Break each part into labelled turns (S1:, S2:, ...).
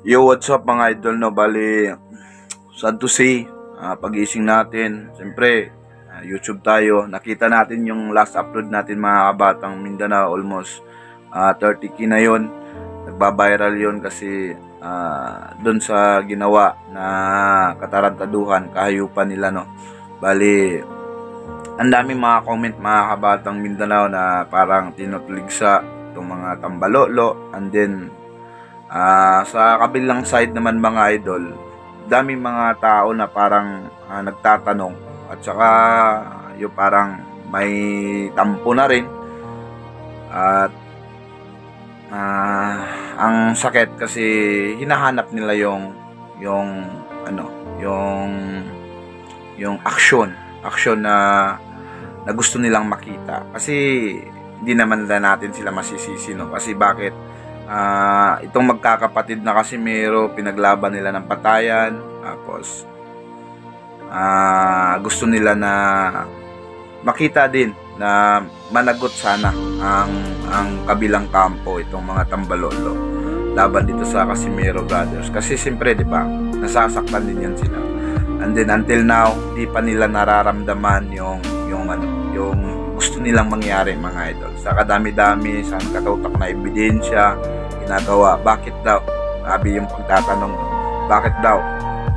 S1: Yo, what's up mga idol, no? Bali, sad to say, pag-ising natin, siyempre, YouTube tayo. Nakita natin yung last upload natin mga kabatang Mindanao, almost 30k na yon. Nagbabiral yon kasi doon sa ginawa na katarantaduhan, kahayupan nila, no? Bali, ang daming mga comment mga kabatang Mindanao na parang tinutuligsa itong mga tambalolo. And then sa kabilang side naman mga idol, daming mga tao na parang nagtatanong at saka yung parang may tampo na rin. At ang sakit kasi hinahanap nila yung action na gusto nilang makita, kasi hindi naman natin sila masisisi, no? Kasi bakit itong magkakapatid na Casimero, pinaglaban nila ng patayan, tapos gusto nila na makita din na managot sana ang kabilang kampo, itong mga tambalolo laban dito sa Casimero Brothers, kasi siyempre, di ba, nasasaktan din yan sila. And then until now, di pa nila nararamdaman yung gusto nilang mangyari mga idol. Sa kadami-dami, sa katutak na ebidensya ginagawa, bakit daw, sabi yung pagtatanong, bakit daw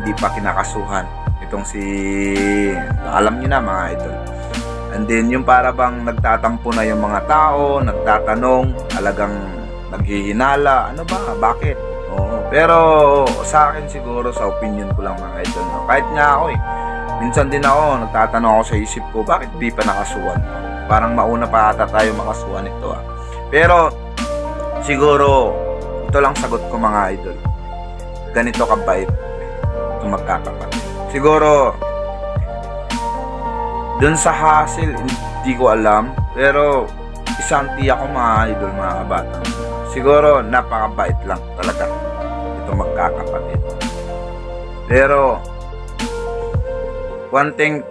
S1: hindi pa kinakasuhan itong si, alam niyo na mga idol. And then yung para bang nagtatampo na yung mga tao, nagtatanong, talagang naghihinala, ano ba, bakit? Oo. Pero sa akin siguro, sa opinion ko lang mga idol, no? Kahit nga ako minsan din ako nagtatanong ako sa isip ko, bakit di pa nakasuhan? Parang mauna pa ata tayo makasuhan ito Pero siguro ito lang sagot ko mga idol, ganito kabait itong magkakapatid. Siguro dun sa hassle, hindi ko alam, pero isang tiyak ko mga idol, mga kabata, siguro napakabait lang talaga itong magkakapatid. Pero one thing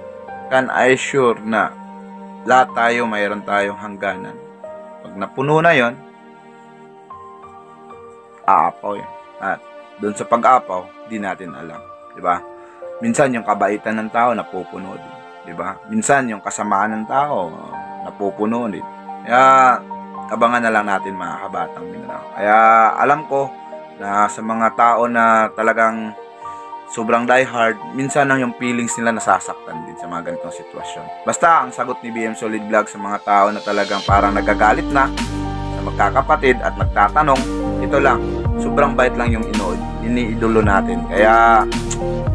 S1: can I sure, na lahat tayo mayroon tayong hangganan. Pag napuno na yon, aapaw yun. At doon sa pag-apaw, di natin alam, di ba? Minsan yung kabaitan ng tao napupuno din, di ba? Minsan yung kasamaan ng tao napupuno din. Kaya abangan na lang natin mga kabatang Mindanao. Kaya alam ko na sa mga tao na talagang sobrang diehard, minsan lang yung feelings nila nasasaktan din sa mga ganitong sitwasyon. Basta ang sagot ni BM Solid Vlog sa mga tao na talagang parang nagagalit na sa magkakapatid at nagtatanong, ito lang, sobrang bait lang yung iniidolo natin. Kaya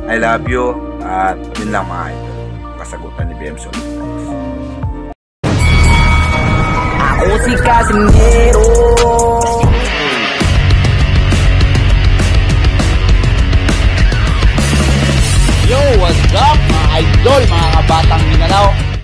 S1: I love you, at yun lang mga idol, kasagutan ni BM Solid Vlog.
S2: Ako si Casimero. Yo, what's up mga idol, mga kabatang Mindanao?